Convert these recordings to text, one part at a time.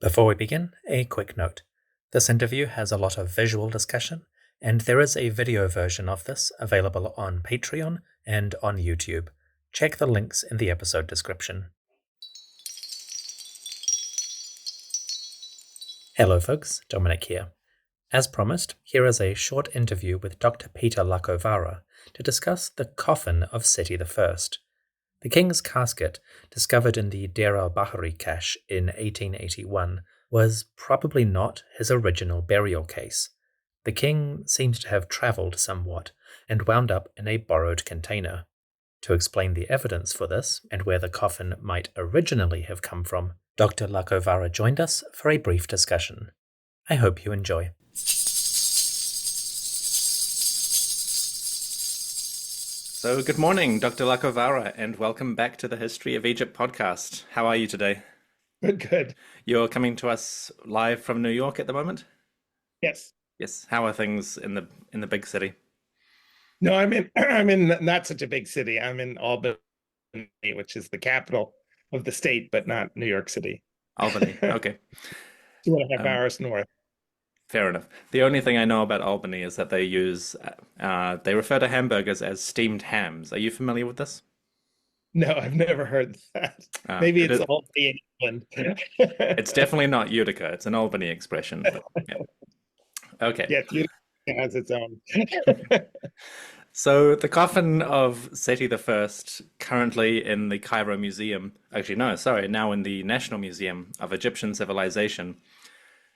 Before we begin, a quick note. This interview has a lot of visual discussion, and there is a video version of this available on Patreon and on YouTube. Check the links in the episode description. Hello folks, Dominic here. As promised, here is a short interview with Dr. Peter Lacovara to discuss the coffin of Sety I. The king's casket, discovered in the Deir al-Bahari cache in 1881, was probably not his original burial case. The king seems to have travelled somewhat and wound up in a borrowed container. To explain the evidence for this and where the coffin might originally have come from, Dr. Lacovara joined us for a brief discussion. I hope you enjoy. So good morning, Dr. Lacovara, and welcome back to the History of Egypt podcast. How are you today? Good. You're coming to us live from New York at the moment? Yes. Yes. How are things in the big city? No, I'm in not such a big city. I'm in Albany, which is the capital of the state, but not New York City. Albany. Okay. 2.5 hours north. Fair enough. The only thing I know about Albany is that they refer to hamburgers as steamed hams. Are you familiar with this? No, I've never heard that. Maybe it's Albany in England. It's definitely not Utica. It's an Albany expression. But, yeah. Okay. Yes, Utica has its own. So the coffin of Sety I, currently in the Cairo Museum, now in the National Museum of Egyptian Civilization.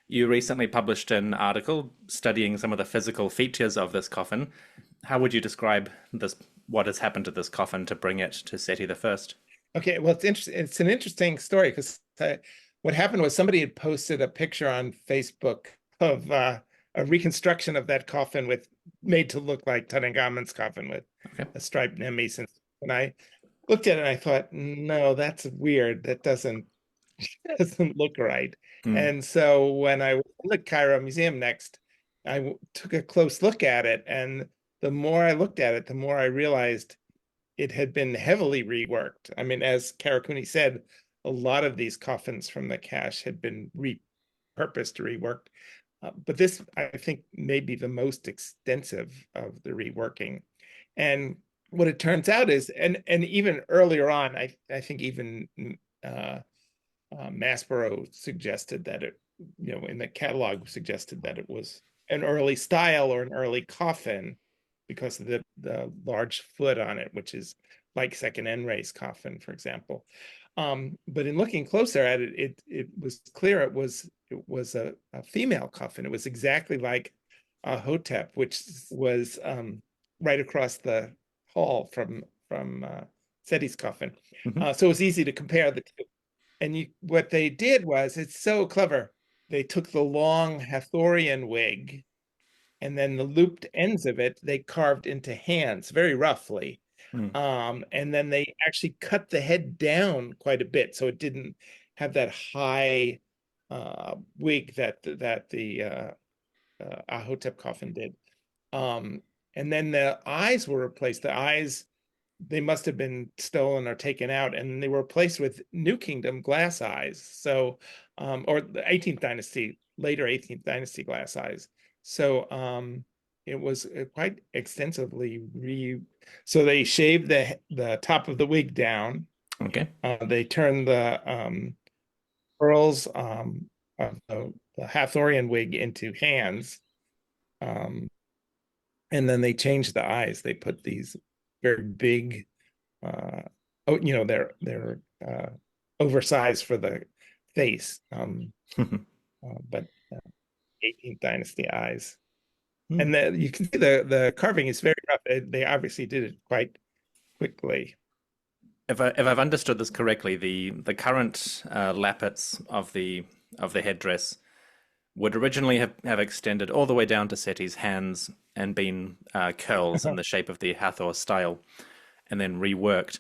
You recently published an article studying some of the physical features of this coffin. How would you describe this? What has happened to this coffin to bring it to Sety I? Okay, well, it's interesting. It's an interesting story because what happened was somebody had posted a picture on Facebook of a reconstruction of that coffin made to look like Tutankhamun's coffin with a striped NMEC. And I looked at it and I thought, no, that's weird. That doesn't look right. And so when I went to the Cairo Museum next, I took a close look at it. And the more I looked at it, the more I realized it had been heavily reworked. I mean, as Karakuni said, a lot of these coffins from the cache had been repurposed, reworked. But this, I think, may be the most extensive of the reworking. And what it turns out is, and even earlier on, I think even Maspero suggested that it, in the catalog suggested that it was an early style or an early coffin because of the large foot on it, which is like second N-rays coffin, for example. But in looking closer at it, it was clear it was a female coffin. It was exactly like Hotep, which was right across the hall from Seti's coffin. So it was easy to compare the two. And what they did was, it's so clever. They took the long Hathorian wig and then the looped ends of it, they carved into hands very roughly. And then they actually cut the head down quite a bit. So it didn't have that high wig that the Ahotep coffin did. And then the eyes were replaced. The eyes, they must have been stolen or taken out, and they were replaced with New Kingdom glass eyes. So, or the 18th dynasty, later 18th dynasty glass eyes. So it was quite extensively so they shaved the top of the wig down. Okay. They turned the pearls of the Hathorian wig into hands. And then they changed the eyes. They put these very big, they're oversized for the face, but 18th dynasty eyes. And you can see the carving is very rough. They obviously did it quite quickly. If I've understood this correctly, the current lappets of the headdress would originally have extended all the way down to Sety's hands and been curls in the shape of the Hathor style, and then reworked.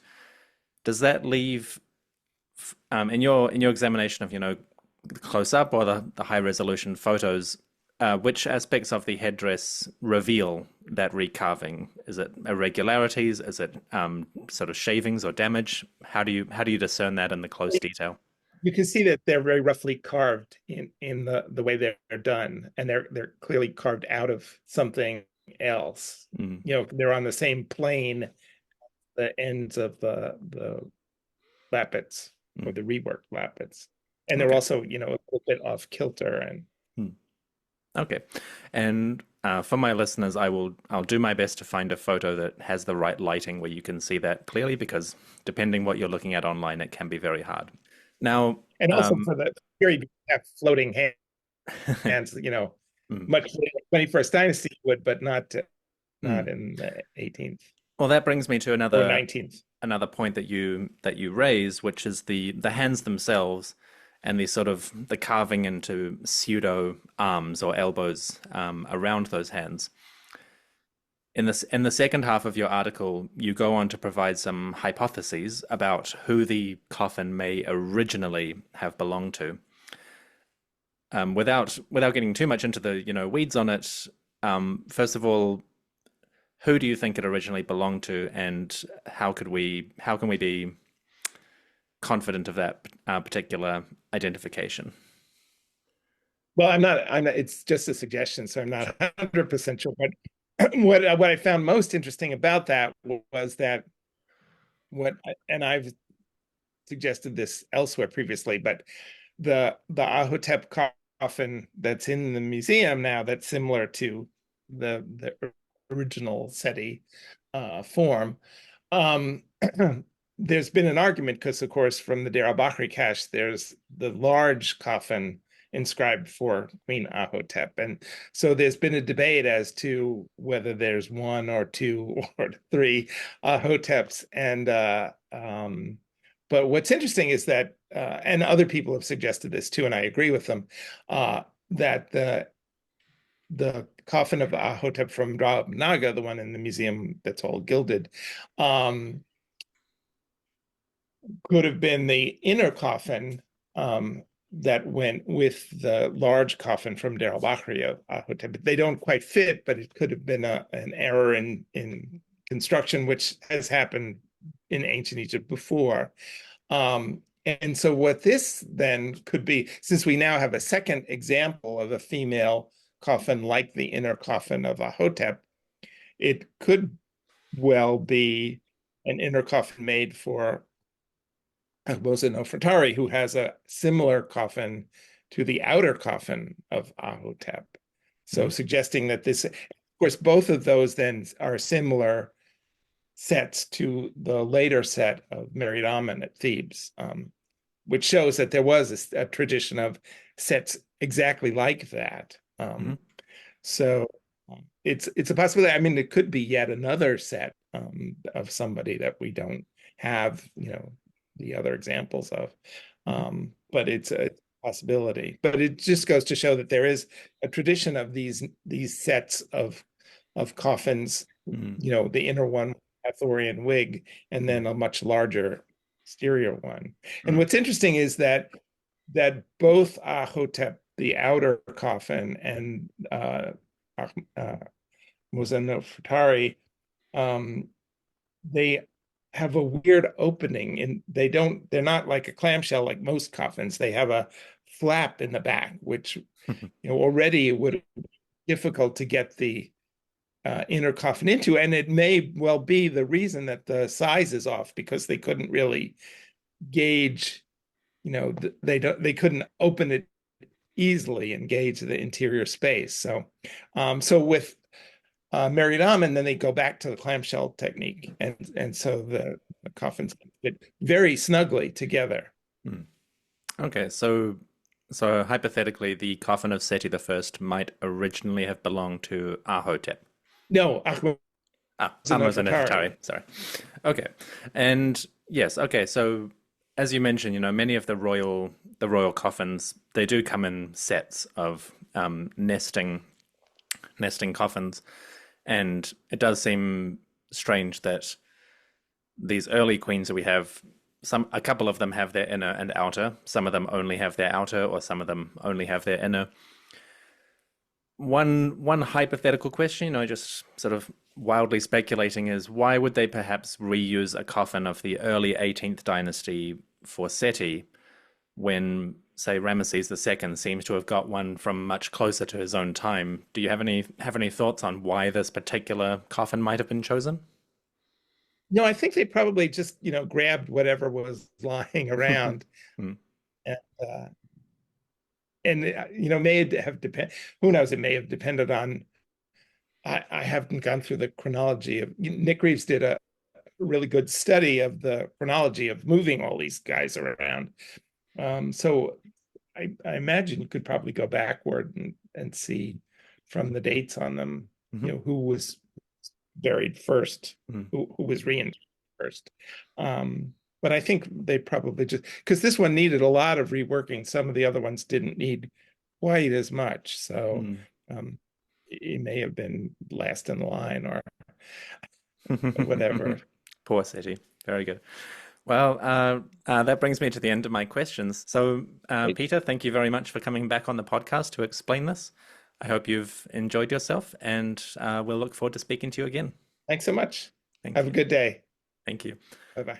Does that leave, in your examination of the close up or the high resolution photos, which aspects of the headdress reveal that recarving? Is it irregularities? Is it sort of shavings or damage? How do you discern that in the close detail? you can see that they're very roughly carved in the way they're done, and they're clearly carved out of something else. Mm. They're on the same plane, the ends of the lappets or the reworked lappets, and they're Okay. also a little bit off kilter. And Hmm. Okay. And for my listeners, I'll do my best to find a photo that has the right lighting where you can see that clearly, because depending what you're looking at online, it can be very hard. Now, and also for the period, you have floating hands, mm, much later, 21st dynasty would, but not mm. in the 18th Well, that brings me to or another 19th. point that you raise, which is the hands themselves and the sort of the carving into pseudo arms or elbows around those hands. In the second half of your article, you go on to provide some hypotheses about who the coffin may originally have belonged to. Without getting too much into the weeds on it, first of all, who do you think it originally belonged to, and how can we be confident of that particular identification? Well, I'm not. It's just a suggestion, so I'm not 100% sure. But what I found most interesting about that was that and I've suggested this elsewhere previously, but the Ahotep coffin that's in the museum now, that's similar to the original Sety form. There's been an argument because, of course, from the Deir al-Bahri cache, there's the large coffin inscribed for Queen Ahotep. And so there's been a debate as to whether there's one or two or three Ahoteps. And but what's interesting is that, and other people have suggested this too, and I agree with them, that the coffin of Ahotep from Ra Naga, the one in the museum that's all gilded, could have been the inner coffin that went with the large coffin from Deir al-Bahri of Ahotep. They don't quite fit, but it could have been an error in construction, which has happened in ancient Egypt before. And so what this then could be, since we now have a second example of a female coffin like the inner coffin of Ahotep, it could well be an inner coffin made for Moses Nefertari, who has a similar coffin to the outer coffin of Ahotep. So suggesting that this, of course, both of those then are similar sets to the later set of Married Amen at Thebes, which shows that there was a tradition of sets exactly like that. So it's a possibility. I mean, it could be yet another set of somebody that we don't have, the other examples of, but it's a possibility. But it just goes to show that there is a tradition of these sets of coffins. The inner one, Hathorian wig, and then a much larger exterior one. And what's interesting is that both Ahotep, the outer coffin, and Moses Nefertari, they have a weird opening, and they're not like a clamshell like most coffins. They have a flap in the back, which already would be difficult to get the inner coffin into, and it may well be the reason that the size is off, because they couldn't really gauge, they couldn't open it easily and gauge the interior space. So with Married Amen, then they go back to the clamshell technique, and so the coffins fit very snugly together. Okay, so hypothetically, the coffin of Sety I might originally have belonged to Ahotep. No, Ahmose Nefertari. Sorry. Okay, and yes, okay. So as you mentioned, many of the royal coffins, they do come in sets of nesting coffins. And it does seem strange that these early queens that we have, a couple of them have their inner and outer. Some of them only have their outer, or some of them only have their inner. One hypothetical question, just sort of wildly speculating, is why would they perhaps reuse a coffin of the early 18th dynasty for Sety, when, say, Ramesses II seems to have got one from much closer to his own time. Do you have any thoughts on why this particular coffin might have been chosen? No, I think they probably just, grabbed whatever was lying around. Mm. And, may have who knows, it may have depended on, I haven't gone through the chronology of, Nick Reeves did a really good study of the chronology of moving all these guys around. So I imagine you could probably go backward and see from the dates on them, who was buried first, who was reinterred first. But I think they probably just, because this one needed a lot of reworking. Some of the other ones didn't need quite as much. So it may have been last in line or whatever. Poor Sety. Very good. Well, that brings me to the end of my questions. So, Peter, thank you very much for coming back on the podcast to explain this. I hope you've enjoyed yourself, and we'll look forward to speaking to you again. Thanks so much. Thank Have you. a good day. Thank you. Bye-bye.